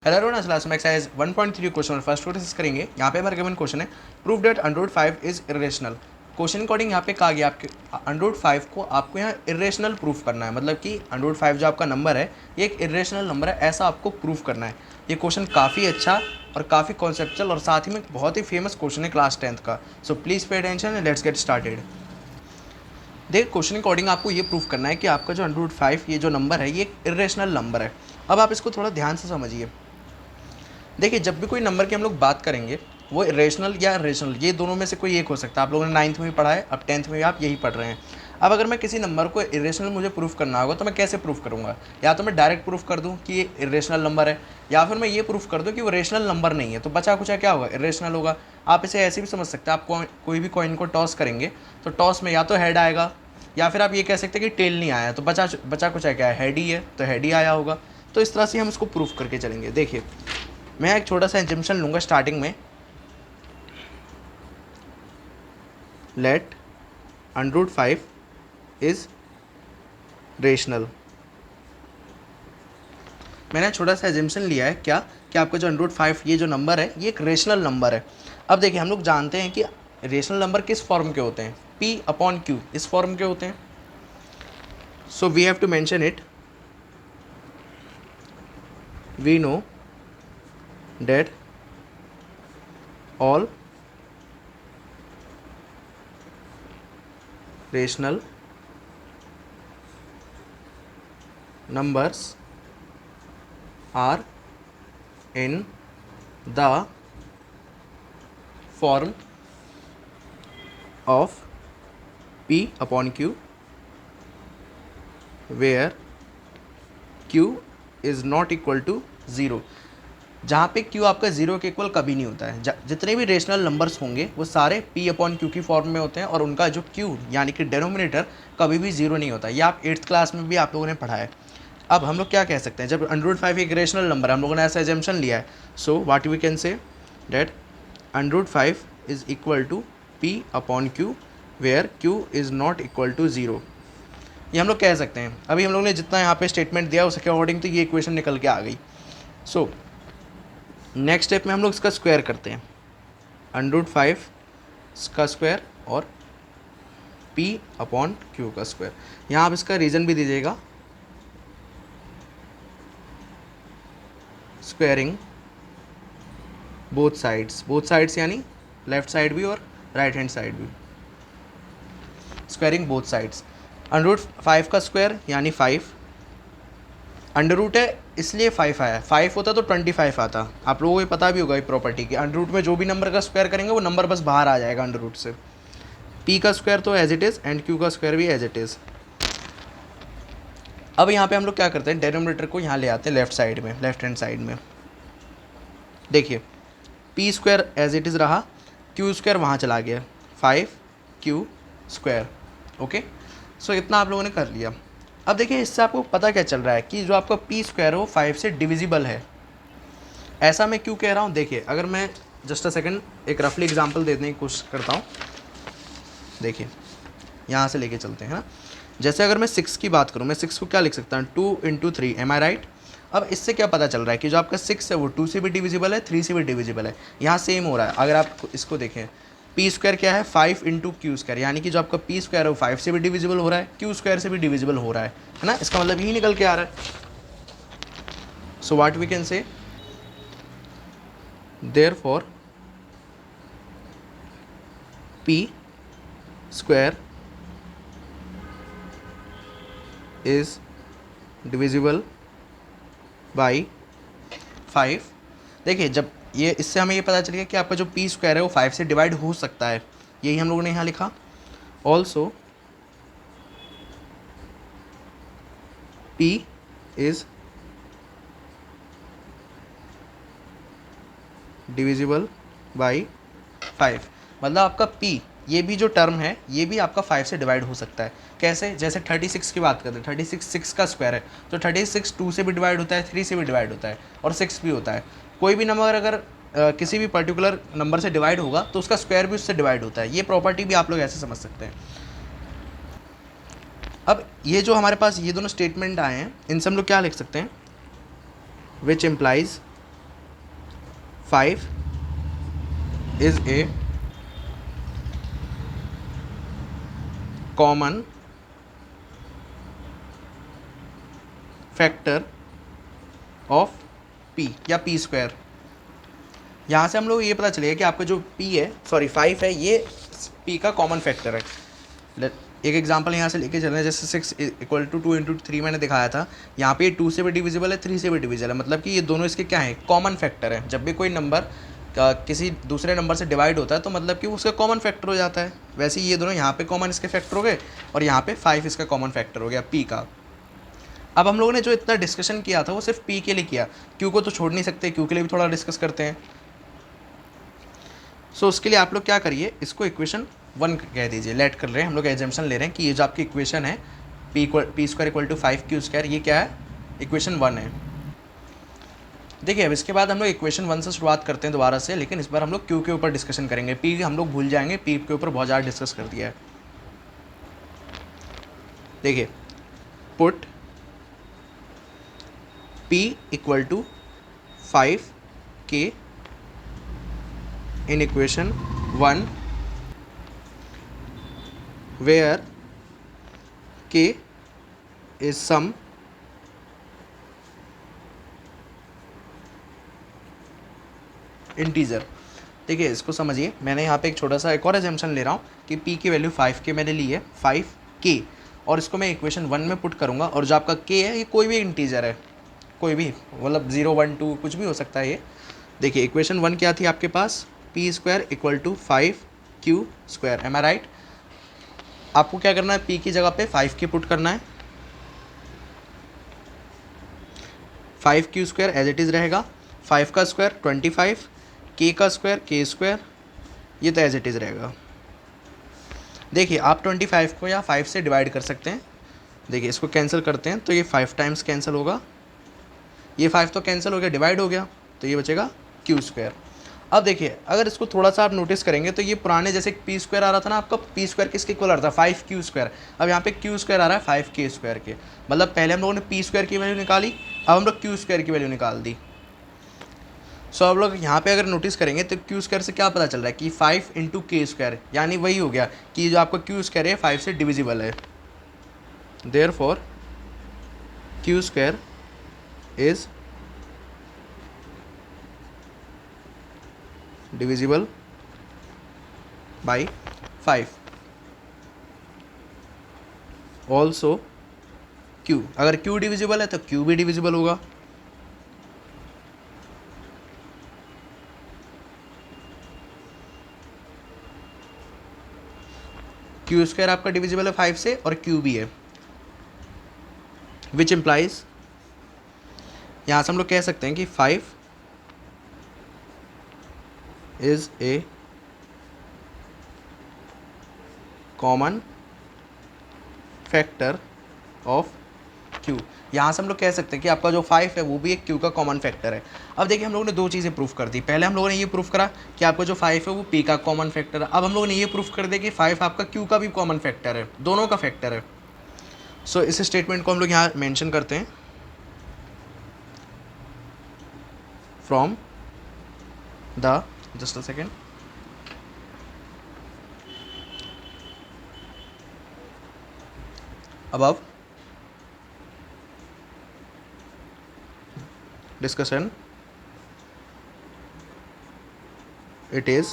Hello everyone, class में exercise 1.3 question और first discuss करेंगे। यहाँ पे हमारा गिवन क्वेश्चन है prove that under 5 is irrational. Question according यहाँ पे कहा गया आपके अंडर 5 को आपको यहाँ इरेशनल प्रूफ करना है, मतलब कि अंडर 5 जो आपका नंबर है ये एक इरेशनल नंबर है, ऐसा आपको प्रूफ करना है। ये क्वेश्चन काफ़ी अच्छा और काफ़ी कॉन्सेप्चुअल और साथ ही में बहुत ही फेमस क्वेश्चन है क्लास 10th का। So please pay attention and let's get started. देख, क्वेश्चन अकॉर्डिंग आपको ये प्रूफ करना है कि आपका जो अंडर 5 ये जो नंबर है ये एक इरेशनल नंबर है। अब आप इसको थोड़ा ध्यान से समझिए। देखिए, जब भी कोई नंबर की हम लोग बात करेंगे वो रेशनल या रेशनल ये दोनों में से कोई एक हो सकता है। आप लोगों ने 9th में भी पढ़ा है, अब 10th में भी आप यही पढ़ रहे हैं। अब अगर मैं किसी नंबर को इरेशनल मुझे प्रूफ करना होगा तो मैं कैसे प्रूफ करूँगा? या तो मैं डायरेक्ट प्रूफ कर दूँ कि ये इरेशनल नंबर है, या फिर मैं ये प्रूफ कर दूँ कि वो रेशनल नंबर नहीं है, तो बचा कुचा क्या होगा? इरेशनल होगा। आप इसे ऐसे भी समझ सकते हैं, आप कोई भी कॉइन को टॉस करेंगे तो टॉस में या तो हेड आएगा, या फिर आप ये कह सकते हैं कि टेल नहीं आया, तो बचा कुचा क्या है? हेड ही है, तो हेड ही आया होगा। तो इस तरह से हम इसको प्रूफ करके चलेंगे। देखिए, मैं एक छोटा सा एजम्पशन लूँगा स्टार्टिंग में। Let under 5 is rational. मैंने छोटा सा एजम्पशन लिया है क्या कि आपका जो अंडर 5 ये जो नंबर है ये एक रेशनल नंबर है। अब देखिए, हम लोग जानते हैं कि रेशनल नंबर किस फॉर्म के होते हैं? P अपॉन Q इस फॉर्म के होते हैं। So we have to mention it. We know that all rational numbers are in the form of P upon Q where Q is not equal to 0। जहाँ पे Q आपका zero के equal कभी नहीं होता है। जितने भी रेशनल नंबर्स होंगे वो सारे P अपॉन Q की फॉर्म में होते हैं और उनका जो Q यानी कि डेनोमिनेटर कभी भी जीरो नहीं होता। ये आप 8th क्लास में भी आप लोगों ने पढ़ा है। अब हम लोग क्या कह सकते हैं, जब अंडर 5 एक रेशनल नंबर है, हम लोगों ने ऐसा एजम्पशन लिया है, so what we can say that under 5 is equal to P upon Q where Q is not equal to 0। ये हम लोग कह सकते हैं। अभी हम लोग ने जितना यहाँ पे स्टेटमेंट दिया उसके अकॉर्डिंग तो ये इक्वेशन निकल के आ गई। सो नेक्स्ट स्टेप में हम लोग इसका स्क्वायर करते हैं, अंडर 5 का स्क्वायर और P अपॉन Q का स्क्वायर। यहाँ आप इसका रीज़न भी दीजिएगा, स्क्वायरिंग बोथ साइड्स यानी लेफ्ट साइड भी और राइट हैंड साइड भी। स्क्वायरिंग बोथ साइड्स, अंडर 5 का स्क्वायर यानी 5, अंडर रूट है इसलिए 5 आया। 5 होता तो 25 आता। आप लोगों को पता भी होगा ये प्रॉपर्टी की, अंडर रूट में जो भी नंबर का स्क्वायर करेंगे वो नंबर बस बाहर आ जाएगा अंडर रूट से। P का स्क्वायर तो as it is and Q का स्क्वायर भी एज इट इज़। अब यहाँ पे हम लोग क्या करते हैं, डेनोमिनेटर को यहाँ ले आते हैं लेफ्ट साइड में, लेफ्ट हैंड साइड में। देखिए, P square as it is रहा, Q स्क्वायर वहाँ चला गया, 5Q स्क्वायर। ओके, सो इतना आप लोगों ने कर लिया। अब देखिए, इससे आपको पता क्या चल रहा है कि जो आपका P स्क्वायर है वो 5 से डिविजिबल है। ऐसा मैं क्यों कह रहा हूँ? देखिए, अगर मैं जस्ट अ सेकंड एक रफली एग्जांपल देने की कोशिश करता हूँ। देखिए, यहाँ से लेके चलते हैं ना। जैसे अगर मैं 6 की बात करूँ, मैं 6 को क्या लिख सकता हूँ? 2 × 3, एम आई राइट? अब इससे क्या पता चल रहा है कि जो आपका 6 है वो 2 से भी डिविजिबल है, 3 से भी डिविजिबल है। यहाँ सेम हो रहा है। अगर आप इसको देखें, P स्क्वायर क्या है? 5 × Q स्क्वायर, यानी कि जो आपका P स्क्वायर है वो 5 से भी डिविजिबल हो रहा है, Q स्क्वायर से भी डिविजिबल हो रहा है ना? इसका मतलब यही निकल के आ रहा है। So what we can say, therefore P square is divisible by 5। देखिए, जब ये इससे हमें ये पता चल गया कि आपका जो P स्क्वायर है वो 5 से डिवाइड हो सकता है। यही हम लोगों ने यहाँ लिखा। Also P is divisible by 5, मतलब आपका P ये भी जो टर्म है ये भी आपका 5 से डिवाइड हो सकता है। कैसे? जैसे 36 की बात करते हैं, 36 6 का स्क्वायर है, तो 36 2 से भी डिवाइड होता है, 3 से भी डिवाइड होता है और 6 भी होता है। कोई भी नंबर अगर किसी भी पर्टिकुलर नंबर से डिवाइड होगा तो उसका स्क्वायर भी उससे डिवाइड होता है। ये प्रॉपर्टी भी आप लोग ऐसे समझ सकते हैं। अब ये जो हमारे पास ये दोनों स्टेटमेंट आए हैं, इनसे हम लोग क्या लिख सकते हैं? Which implies 5 is a common factor of p या p स्क्वायर। यहाँ से हम लोग ये पता चलेगा कि आपका जो p है, सॉरी 5 है, ये p का कॉमन फैक्टर है। एक एग्जांपल यहाँ से लेके चल रहे हैं, जैसे 6 इक्वल टू 2 इंटू 3 मैंने दिखाया था। यहाँ पे 2 से भी डिविजिबल है, 3 से भी डिविजिबल है, मतलब कि ये दोनों इसके क्या है, कॉमन फैक्टर है। जब भी कोई नंबर किसी दूसरे नंबर से डिवाइड होता है तो मतलब कि उसका कॉमन फैक्टर हो जाता है। वैसे ही ये दोनों यहाँ पे कॉमन इसके फैक्टर हो गए और यहाँ पे 5 इसका कॉमन फैक्टर हो गया p का। अब हम लोगों ने जो इतना डिस्कशन किया था वो सिर्फ p के लिए किया, q को तो छोड़ नहीं सकते, q के लिए भी थोड़ा डिस्कस करते हैं। सो उसके लिए आप लोग क्या करिए, इसको इक्वेशन 1 कह दीजिए, लेट कर रहे हैं हम लोग, एजम्पशन ले रहे हैं कि ये जो आपकी इक्वेशन है p square equal to 5q square, ये क्या है, इक्वेशन 1 है। देखिए अब इसके बाद हम लोग इक्वेशन 1 से शुरुआत करते हैं दोबारा से, लेकिन इस बार हम लोग q के ऊपर डिस्कशन करेंगे, p हम लोग भूल जाएंगे, p के ऊपर बहुत ज़्यादा डिस्कस कर दिया है। देखिए put p equal to 5k in equation 1 where k is some integer. देखिए इसको समझिए, मैंने यहाँ पे एक छोटा सा एक और एजम्पशन ले रहा हूँ कि p की वैल्यू 5k मैंने ली है, 5k, और इसको मैं इक्वेशन 1 में पुट करूँगा, और जो आपका k है ये कोई भी इंटीजर है, कोई भी, मतलब 0 1 2 कुछ भी हो सकता है ये। देखिए इक्वेशन 1 क्या थी आपके पास, p square equal to 5q square, am I right. आपको क्या करना है, p की जगह पे 5k पुट करना है, 5q square as it is रहेगा, 5 का स्क्वायर 25, k का स्क्वायर k स्क्वायर, ये तो एज इट इज़ रहेगा। देखिए आप 25 को या 5 से डिवाइड कर सकते हैं। देखिए इसको कैंसिल करते हैं तो ये 5 टाइम्स कैंसिल होगा, ये 5 तो कैंसिल हो गया, डिवाइड हो गया, तो ये बचेगा q स्क्वायर। अब देखिए अगर इसको थोड़ा सा आप नोटिस करेंगे तो ये पुराने जैसे p स्क्वायर आ रहा था ना आपका, p स्क्वायर किसके इक्वल आ रहा था, 5q स्क्वायर, अब यहाँ पे q स्क्वायर आ रहा है 5k स्क्वायर के, मतलब पहले हम लोगों ने p स्क्वायर की वैल्यू निकाली, अब हम लोग q स्क्वायर की वैल्यू निकाल दी। सो अब लोग यहाँ पे अगर नोटिस करेंगे तो q स्क्वायर से क्या पता चल रहा है कि 5 इंटू के स्क्वायर, यानी वही हो गया कि जो आपका q स्क्वायर है 5 से डिविजिबल है, therefore q square is divisible by 5। Also q, अगर q डिविजिबल है तो q भी डिविजिबल होगा। q स्क्वायर आपका डिविजिबल है 5 से और q भी है, विच इम्प्लाइज, यहाँ से हम लोग कह सकते हैं कि 5 is a common factor of q। यहाँ से हम लोग कह सकते हैं कि आपका जो 5 है वो भी एक q का कॉमन फैक्टर है। अब देखिए हम लोगों ने दो चीज़ें प्रूफ कर दी, पहले हम लोगों ने ये प्रूफ करा कि आपका जो 5 है वो p का कॉमन फैक्टर है, अब हम लोगों ने ये प्रूफ कर दिया कि 5 आपका q का भी कॉमन फैक्टर है, दोनों का फैक्टर है। सो इस स्टेटमेंट को हम लोग यहाँ मेंशन करते हैं, from the, just a second, above discussion it is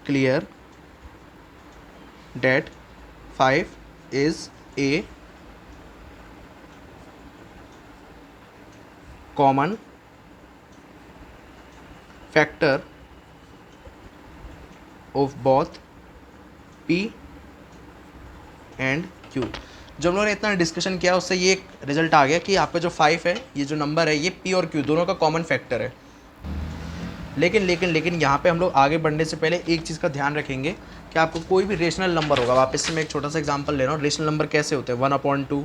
clear that 5 is a common factor of both p and q। जो हम लोगों ने इतना डिस्कशन किया उससे ये एक रिजल्ट आ गया कि आपका जो 5 है, ये जो नंबर है, ये p और q दोनों का कॉमन फैक्टर है। लेकिन यहाँ पे हम लोग आगे बढ़ने से पहले एक चीज़ का ध्यान रखेंगे कि आपको कोई भी रेशनल नंबर होगा, वापस से मैं एक छोटा सा एग्जांपल ले रहा हूँ, रेशनल नंबर कैसे होते हैं, 1/2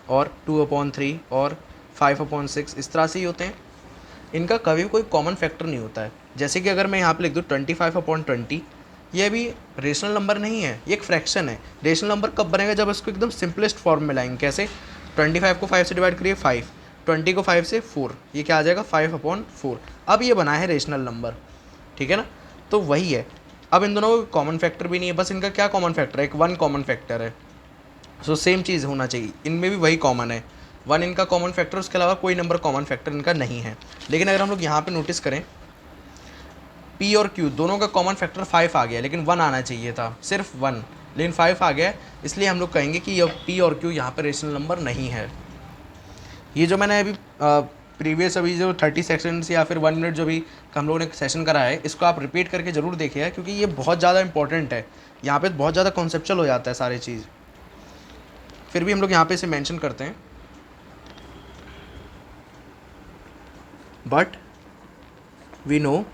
और 2/3 और 5/6, इस तरह से ही होते हैं, इनका कभी कोई कॉमन फैक्टर नहीं होता है। जैसे कि अगर मैं यहाँ पे लिख दूँ 25/20, ये भी रेशनल नंबर नहीं है, ये एक फ्रैक्शन है। रेशनल नंबर कब बनेगा, जब इसको एकदम सिंपलेस्ट फॉर्म में लाएंगे। कैसे, 25 को 5 से डिवाइड करिए 5, 20 को 5 से 4, ये क्या आ जाएगा 5/4। अब ये बना है रेशनल नंबर, ठीक है ना। तो वही है, अब इन दोनों को कॉमन फैक्टर भी नहीं है, बस इनका क्या कॉमन फैक्टर है, एक 1 कॉमन फैक्टर है। सो सेम चीज़ होना चाहिए, इनमें भी वही कॉमन है, 1 इनका कॉमन फैक्टर, उसके अलावा कोई नंबर कॉमन फैक्टर इनका नहीं है। लेकिन अगर हम लोग यहाँ पे नोटिस करें, P और Q दोनों का कॉमन फैक्टर 5 आ गया, लेकिन 1 आना चाहिए था, सिर्फ 1, लेकिन 5 आ गया, इसलिए हम लोग कहेंगे कि यह P और Q यहाँ पर रेशनल नंबर नहीं है। ये जो मैंने अभी प्रीवियस अभी जो 30 सेकंड्स या फिर 1 मिनट जो भी हम लोगों ने सेशन करा है, इसको आप रिपीट करके ज़रूर देखिए, क्योंकि ये बहुत ज़्यादा इंपॉर्टेंट है, यहाँ पे बहुत ज़्यादा कॉन्सेप्चुअल हो जाता है सारी चीज़। फिर भी हम लोग यहाँ पे इसे मेंशन करते हैं, but we know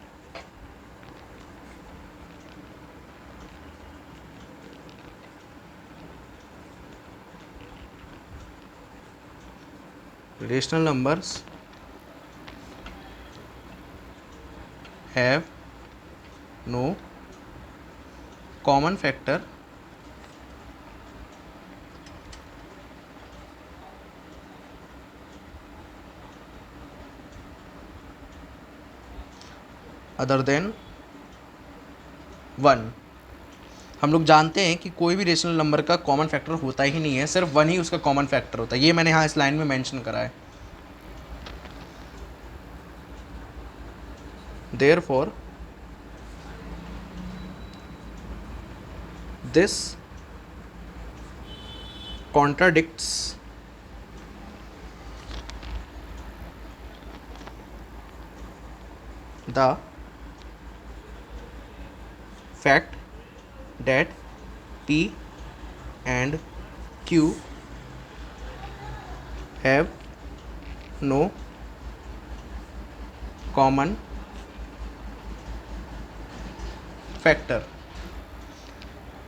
rational numbers have no common factor other than 1। हम लोग जानते हैं कि कोई भी रेशनल नंबर का कॉमन फैक्टर होता ही नहीं है, सिर्फ 1 ही उसका कॉमन फैक्टर होता है, ये मैंने यहाँ इस लाइन में मेंशन करा है। Therefore this contradicts the fact that P and Q have no common factor.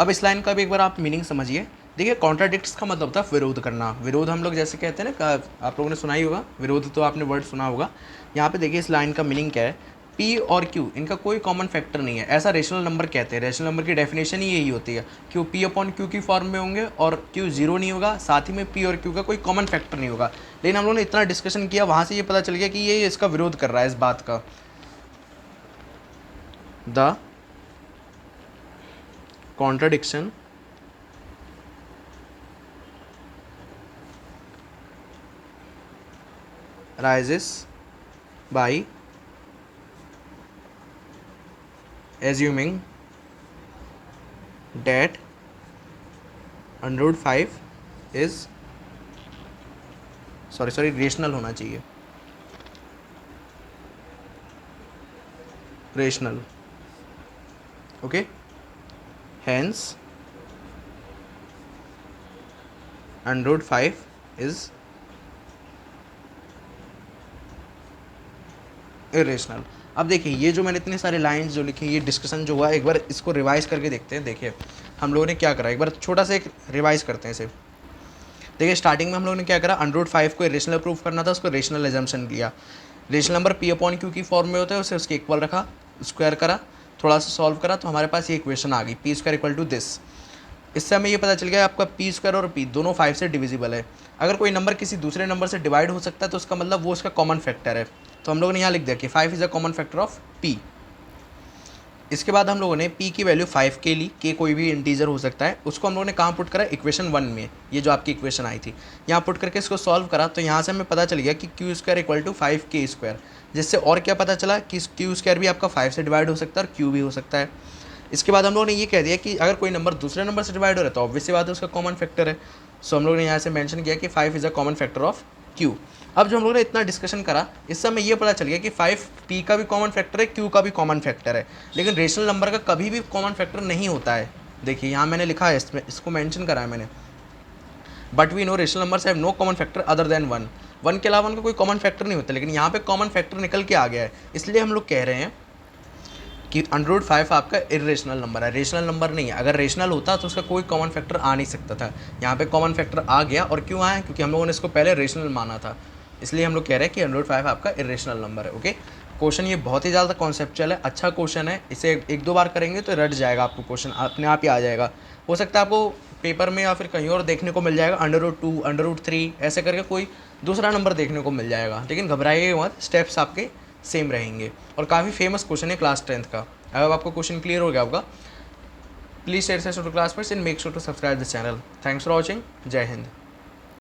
अब इस लाइन का भी एक बार आप मीनिंग समझिए। देखिए, कॉन्ट्राडिक्ट्स का मतलब होता है विरोध करना। विरोध हम लोग जैसे कहते हैं ना, आप लोगों ने सुना ही होगा, विरोध तो आपने वर्ड सुना होगा। यहाँ पे देखिए इस लाइन का मीनिंग क्या है, P और Q इनका कोई कॉमन फैक्टर नहीं है, ऐसा रेशनल नंबर कहते हैं। रेशनल नंबर की डेफिनेशन ही यही होती है कि P/Q की फॉर्म में होंगे और Q 0 नहीं होगा, साथ ही में P और Q का कोई कॉमन फैक्टर नहीं होगा। लेकिन हम लोगों ने इतना डिस्कशन किया, वहाँ से ये पता चल गया कि ये इसका विरोध कर रहा है, इस बात का। The contradiction rises by assuming that √5 is rational होना चाहिए, rational, okay. Hence √5 is irrational। अब देखिए, ये जो मैंने इतने सारे लाइंस जो लिखे, ये डिस्कशन जो हुआ, एक बार इसको रिवाइज करके देखते हैं। देखिए हम लोगों ने क्या करा, एक बार छोटा सा एक रिवाइज करते हैं इसे। देखिए स्टार्टिंग में हम लोगों ने क्या करा, √5 को इरेशनल प्रूफ करना था, उसको रेशनल एजम्पशन लिया। रेशनल नंबर P/Q की फॉर्म में होता है, उसे उसके इक्वल रखा, स्क्वायर करा, थोड़ा सा सॉल्व करा, तो हमारे पास ये इक्वेशन आ गई, P² = दिस। इससे हमें ये पता चल गया आपका P² और P दोनों 5 से डिविजिबल है। अगर कोई नंबर किसी दूसरे नंबर से डिवाइड हो सकता है तो उसका मतलब वो उसका कॉमन फैक्टर है। तो हम लोगों ने यहाँ लिख दिया कि 5 is a common factor of P। इसके बाद हम लोगों ने P की वैल्यू 5 के ली, के कोई भी इंटीजर हो सकता है, उसको हम लोगों ने कहाँ पुट करा, इक्वेशन 1 में। ये जो आपकी इक्वेशन आई थी, यहाँ पुट करके इसको सॉल्व करा, तो यहाँ से हमें पता चल गया कि Q² = 5K²। जिससे और क्या पता चला कि Q² भी आपका 5 से डिवाइड हो सकता है और Q भी हो सकता है। इसके बाद हम लोगों ने ये कह दिया कि अगर कोई नंबर दूसरे नंबर से डिवाइड हो रहा है तो ऑब्वियस सी बात है उसका कॉमन फैक्टर है। सो हम लोगों ने यहाँ से मेंशन किया कि 5 is a common factor of Q। अब जो हम लोगों ने इतना डिस्कशन करा, इससे हमें ये पता चल गया कि 5 P का भी कॉमन फैक्टर है, Q का भी कॉमन फैक्टर है, लेकिन रेशनल नंबर का कभी भी कॉमन फैक्टर नहीं होता है। देखिए यहाँ मैंने लिखा है, इसमें इसको मेंशन करा है मैंने, but we know rational numbers have no common factor other than 1 के अलावा उनका कोई कॉमन फैक्टर नहीं होता। लेकिन यहाँ पे कॉमन फैक्टर निकल के आ गया है, इसलिए हम लोग कह रहे हैं कि √5 आपका इरेशनल नंबर है, रेशनल नंबर नहीं है। अगर रेशनल होता तो उसका कोई कॉमन फैक्टर आ नहीं सकता था। यहाँ पे कॉमन फैक्टर आ गया, और क्यों आया, क्योंकि हम लोगों ने इसको पहले रेशनल माना था, इसलिए हम लोग कह रहे हैं कि √5 आपका इरेशनल नंबर है। ओके, क्वेश्चन ये बहुत ही ज़्यादा कॉन्सेप्चुअल है, अच्छा क्वेश्चन है, इसे एक दो बार करेंगे तो रट जाएगा आपको, क्वेश्चन अपने आप ही आ जाएगा। हो सकता है आपको पेपर में या फिर कहीं और देखने को मिल जाएगा √2 √3 ऐसे करके कोई दूसरा नंबर देखने को मिल जाएगा, लेकिन घबराइए मत, स्टेप्स आपके सेम रहेंगे। और काफ़ी फेमस क्वेश्चन है क्लास 10th का। अगर आपको क्वेश्चन क्लियर हो गया होगा, please share to classmates and make sure to subscribe the channel. Thanks for watching. जय हिंद।